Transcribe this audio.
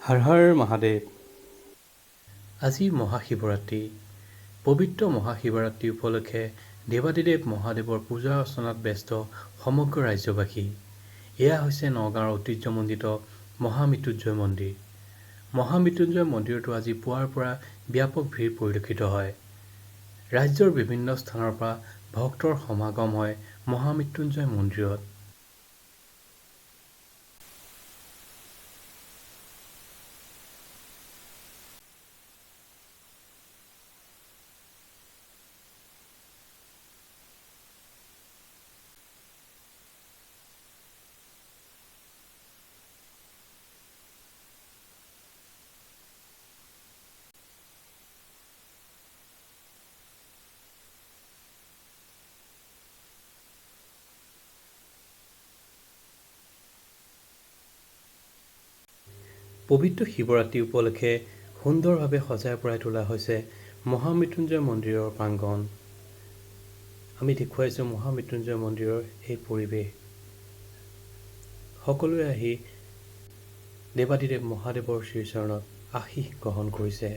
হৰ হৰ মহাদেৱ। আজি মহাশিৱৰাত্ৰি। পবিত্ৰ মহাশিৱৰাত্ৰি উপলক্ষে দেৱাদিদেৱ মহাদেৱৰ পূজা অৰ্চনাত ব্যস্ত সমগ্ৰ ৰাজ্যবাসী। এয়া হৈছে নগাঁৱৰ ঐতিহ্যমণ্ডিত মহামৃত্যুঞ্জয় মন্দিৰ। মহামৃত্যুঞ্জয় মন্দিৰতো আজি পুৱাৰ পৰা ব্যাপক ভিৰ পৰিলক্ষিত হয়। ৰাজ্যৰ বিভিন্ন স্থানৰ পৰা ভক্তৰ সমাগম হয় মহামৃত্যুঞ্জয় মন্দিৰত। পবিত্ৰ শিৱৰাত্ৰি উপলক্ষে সুন্দৰভাৱে সজাই পৰাই তোলা হৈছে মহামৃত্যুঞ্জয় মন্দিৰৰ প্ৰাংগণ। আমি দেখুৱাইছোঁ মহামৃত্যুঞ্জয় মন্দিৰৰ এই পৰিৱেশ। সকলোৱে আহি দেৱাদিদেৱ মহাদেৱৰ শ্ৰীচৰণত আশীষ গ্ৰহণ কৰিছে।